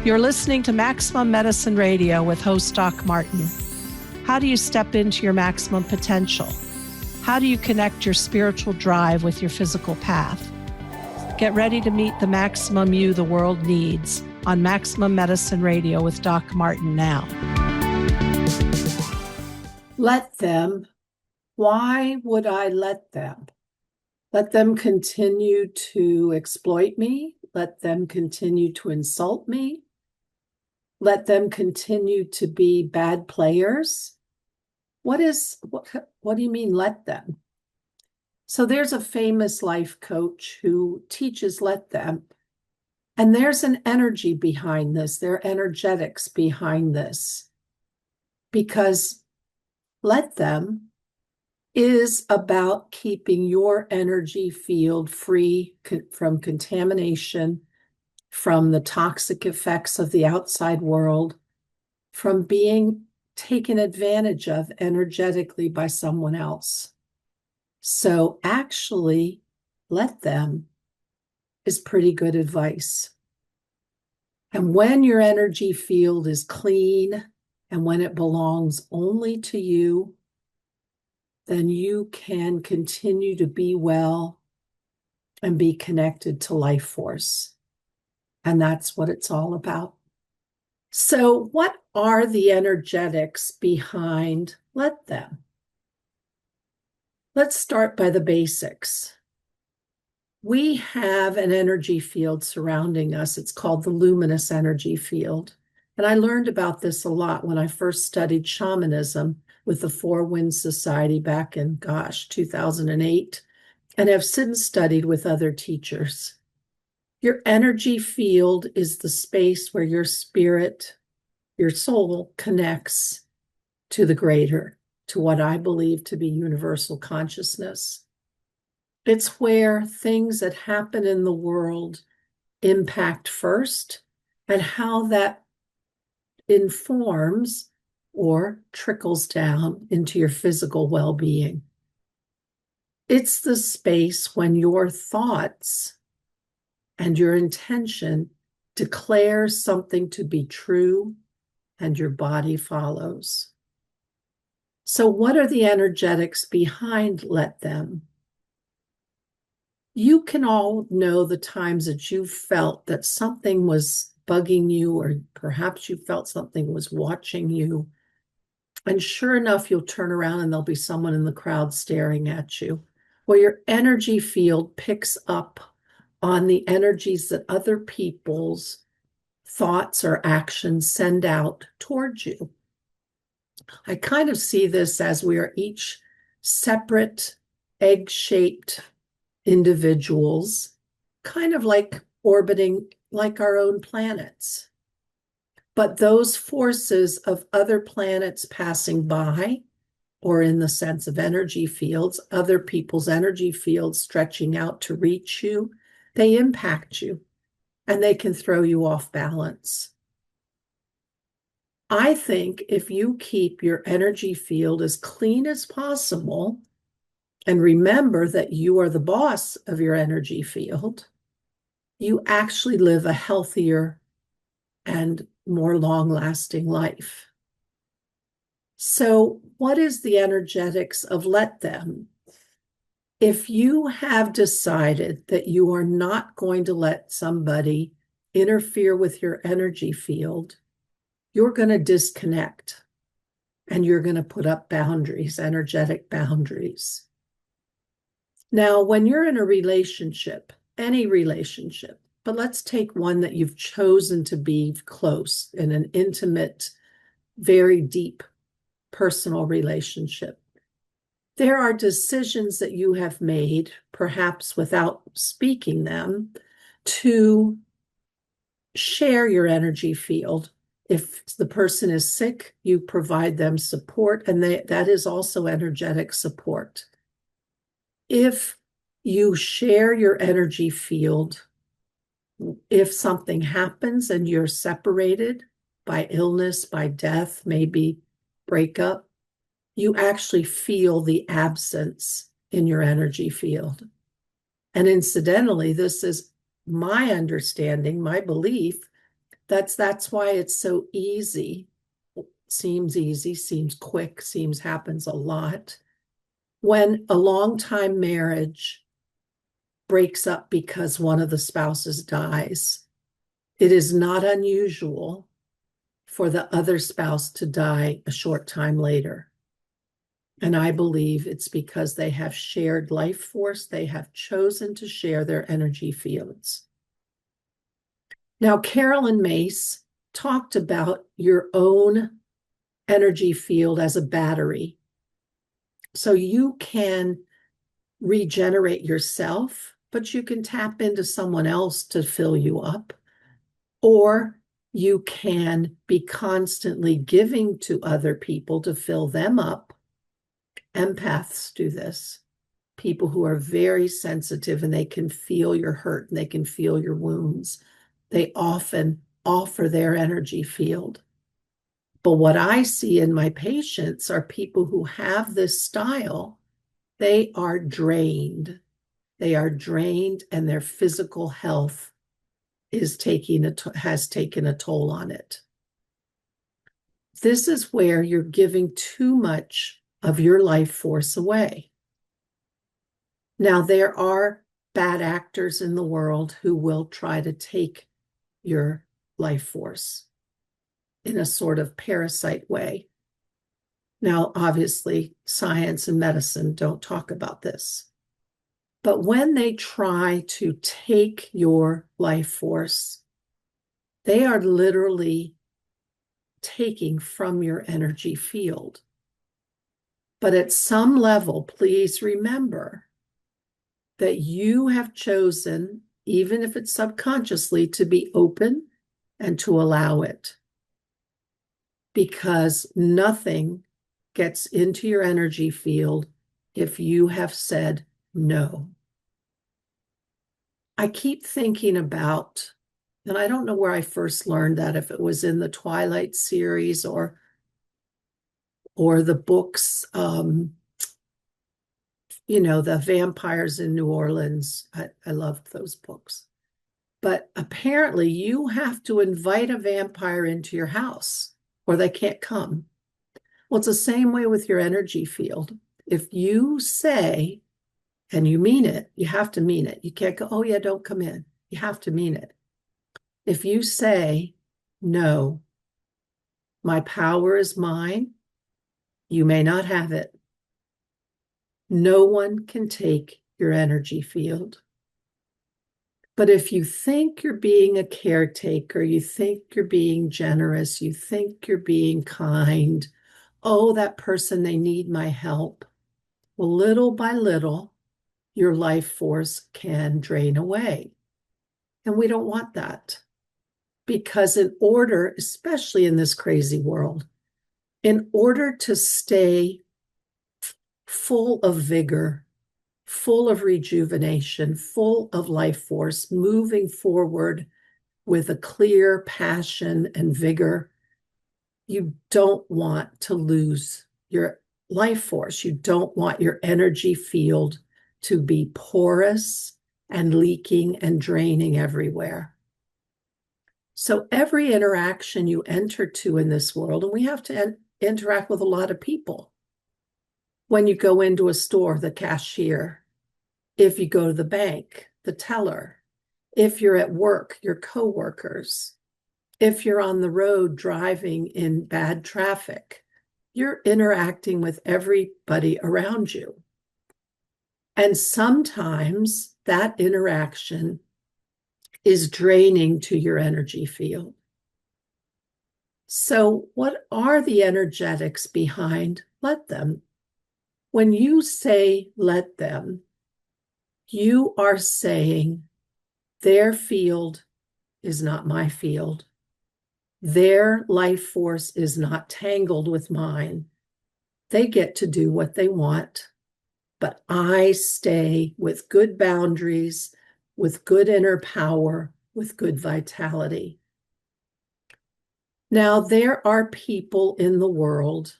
You're listening to Maximum Medicine Radio with host Doc Martin. How do you step into your maximum potential? How do you connect your spiritual drive with your physical path? Get ready to meet the maximum you the world needs on Maximum Medicine Radio with Doc Martin now. Let them. Why would I let them? Let them continue to exploit me. Let them continue to insult me. Let them continue to be bad players. What do you mean, let them? So there's a famous life coach who teaches let them. And there's an energy behind this. There are energetics behind this. Because let them is about keeping your energy field free from contamination, from the toxic effects of the outside world, from being taken advantage of energetically by someone else. So actually, let them is pretty good advice. And when your energy field is clean and when it belongs only to you, then you can continue to be well and be connected to life force. And that's what it's all about. So what are the energetics behind let them? Let's start by the basics. We have an energy field surrounding us. It's called the luminous energy field. And I learned about this a lot when I first studied shamanism with the Four Winds Society back in, 2008, and have since studied with other teachers. Your energy field is the space where your spirit, your soul connects to the greater, to what I believe to be universal consciousness. It's where things that happen in the world impact first and how that informs or trickles down into your physical well-being. It's the space when your thoughts and your intention declares something to be true and your body follows. So what are the energetics behind let them? You can all know the times that you felt that something was bugging you, or perhaps you felt something was watching you. And sure enough, you'll turn around and there'll be someone in the crowd staring at you. Well, your energy field picks up on the energies that other people's thoughts or actions send out towards you. I kind of see this as we are each separate egg-shaped individuals, kind of like orbiting like our own planets. But those forces of other planets passing by, or in the sense of energy fields, other people's energy fields stretching out to reach you, they impact you and they can throw you off balance. I think if you keep your energy field as clean as possible and remember that you are the boss of your energy field, you actually live a healthier and more long-lasting life. So what is the energetics of let them? If you have decided that you are not going to let somebody interfere with your energy field, you're going to disconnect and you're going to put up boundaries, energetic boundaries. Now, when you're in a relationship, any relationship, but let's take one that you've chosen to be close in an intimate, very deep personal relationship. There are decisions that you have made, perhaps without speaking them, to share your energy field. If the person is sick, you provide them support, and that is also energetic support. If you share your energy field, if something happens and you're separated by illness, by death, maybe breakup, you actually feel the absence in your energy field. And incidentally, this is my understanding, my belief, That's why it's so easy. Seems easy, seems quick, seems happens a lot. When a long-time marriage breaks up because one of the spouses dies, it is not unusual for the other spouse to die a short time later. And I believe it's because they have shared life force. They have chosen to share their energy fields. Now, Carolyn Mace talked about your own energy field as a battery. So you can regenerate yourself, but you can tap into someone else to fill you up. Or you can be constantly giving to other people to fill them up. Empaths do this. People who are very sensitive and they can feel your hurt and they can feel your wounds. They often offer their energy field. But what I see in my patients are people who have this style. They are drained. They are drained and their physical health has taken a toll on it. This is where you're giving too much of your life force away. Now, there are bad actors in the world who will try to take your life force in a sort of parasite way. Now, obviously, science and medicine don't talk about this. But when they try to take your life force, they are literally taking from your energy field. But at some level, please remember that you have chosen, even if it's subconsciously, to be open and to allow it. Because nothing gets into your energy field if you have said no. I keep thinking about, and I don't know where I first learned that, if it was in the Twilight series or the books, the vampires in New Orleans. I loved those books. But apparently you have to invite a vampire into your house or they can't come. Well, it's the same way with your energy field. If you say, and you mean it, you have to mean it. You can't go, oh yeah, don't come in. You have to mean it. If you say, no, my power is mine, you may not have it. No one can take your energy field. But if you think you're being a caretaker, you think you're being generous, you think you're being kind, oh, that person, they need my help. Well, little by little, your life force can drain away. And we don't want that. Because in order, especially in this crazy world, in order to stay full of vigor, full of rejuvenation, full of life force, moving forward with a clear passion and vigor, you don't want to lose your life force. You don't want your energy field to be porous and leaking and draining everywhere. So every interaction you enter to in this world, and we have to interact with a lot of people. When you go into a store, the cashier, if you go to the bank, the teller, if you're at work, your coworkers, if you're on the road driving in bad traffic, you're interacting with everybody around you. And sometimes that interaction is draining to your energy field. So what are the energetics behind let them? When you say let them, you are saying their field is not my field. Their life force is not tangled with mine. They get to do what they want, but I stay with good boundaries, with good inner power, with good vitality. Now, there are people in the world,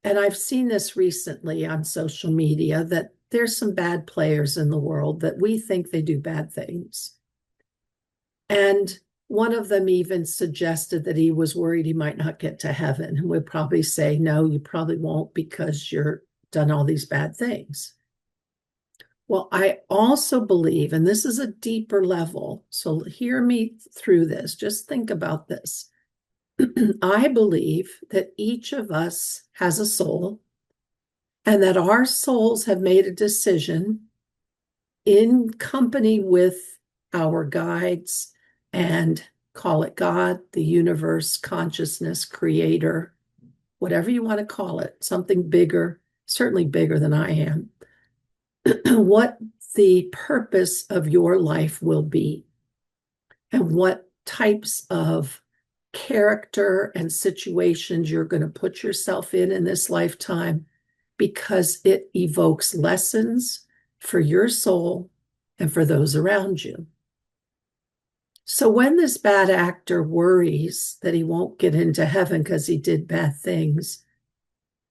and I've seen this recently on social media, that there's some bad players in the world that we think they do bad things. And One of them even suggested that he was worried he might not get to heaven, and would probably say, no, you probably won't because you're done all these bad things. Well, I also believe, and this is a deeper level, so hear me through this. Just think about this. I believe that each of us has a soul, and that our souls have made a decision in company with our guides, and call it God, the universe, consciousness, creator, whatever you want to call it, something bigger, certainly bigger than I am, what the purpose of your life will be, and what types of character and situations you're going to put yourself in this lifetime, because it evokes lessons for your soul and for those around you. So when this bad actor worries that he won't get into heaven because he did bad things,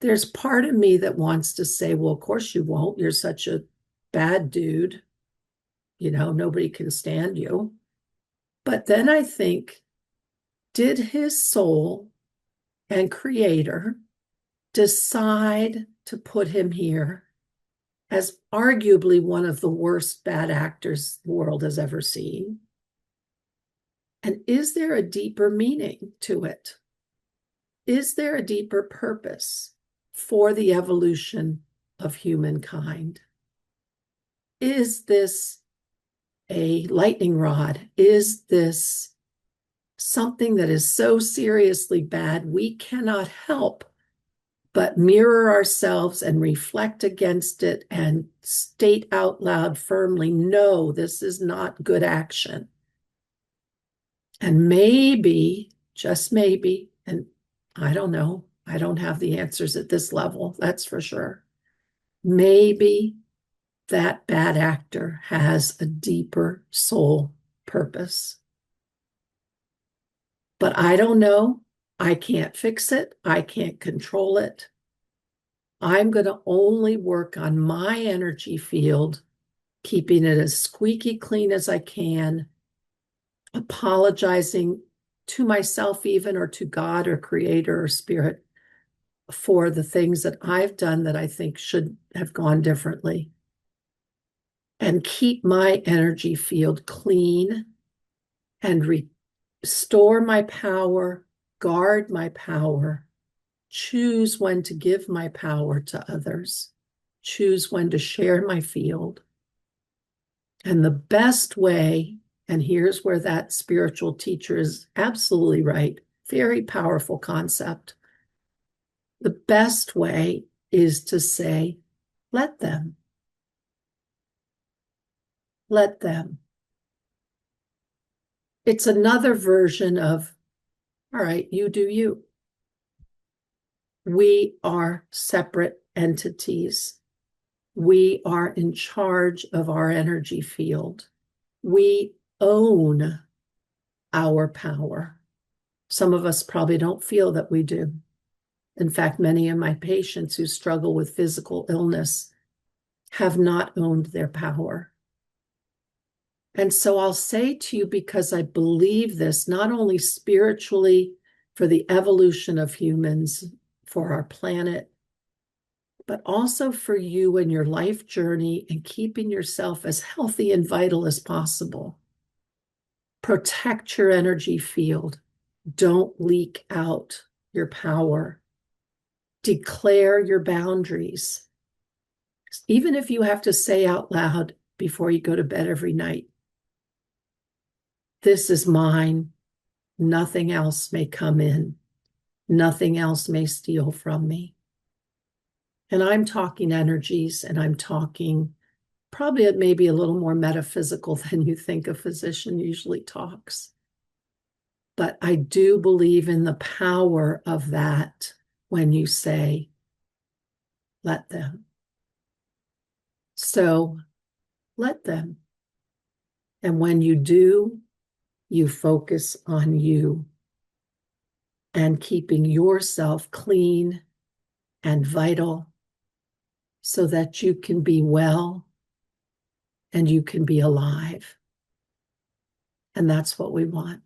there's part of me that wants to say, well, of course you won't. You're such a bad dude. You know, nobody can stand you. But then I think, did his soul and creator decide to put him here as arguably one of the worst bad actors the world has ever seen? And is there a deeper meaning to it? Is there a deeper purpose for the evolution of humankind? Is this a lightning rod? Is this something that is so seriously bad we cannot help but mirror ourselves and reflect against it and state out loud firmly, no, this is not good action? And maybe, just maybe, and I don't know, I don't have the answers at this level, that's for sure. Maybe that bad actor has a deeper soul purpose. But I don't know. I can't fix it. I can't control it. I'm going to only work on my energy field, keeping it as squeaky clean as I can, apologizing to myself even, or to God or creator or spirit, for the things that I've done that I think should have gone differently, and keep my energy field clean and restore my power, guard my power, choose when to give my power to others, choose when to share my field. And the best way, and here's where that spiritual teacher is absolutely right, very powerful concept. The best way is to say, let them. Let them. It's another version of, all right, you do you. We are separate entities. We are in charge of our energy field. We own our power. Some of us probably don't feel that we do. In fact, many of my patients who struggle with physical illness have not owned their power. And so I'll say to you, because I believe this, not only spiritually for the evolution of humans, for our planet, but also for you and your life journey and keeping yourself as healthy and vital as possible. Protect your energy field. Don't leak out your power. Declare your boundaries. Even if you have to say out loud before you go to bed every night, this is mine. Nothing else may come in. Nothing else may steal from me. And I'm talking energies, and I'm talking probably maybe a little more metaphysical than you think a physician usually talks. But I do believe in the power of that when you say, let them. So let them. And when you do, you focus on you and keeping yourself clean and vital so that you can be well and you can be alive. And that's what we want.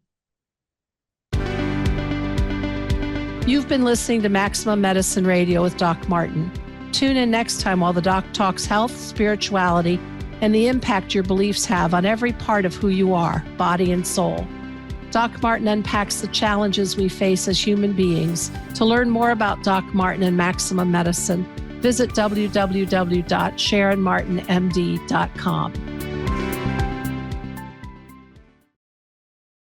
You've been listening to Maximum Medicine Radio with Doc Martin. Tune in next time while the doc talks health, spirituality, and the impact your beliefs have on every part of who you are, body and soul. Doc Martin unpacks the challenges we face as human beings. To learn more about Doc Martin and Maximum Medicine, visit www.sharonmartinmd.com.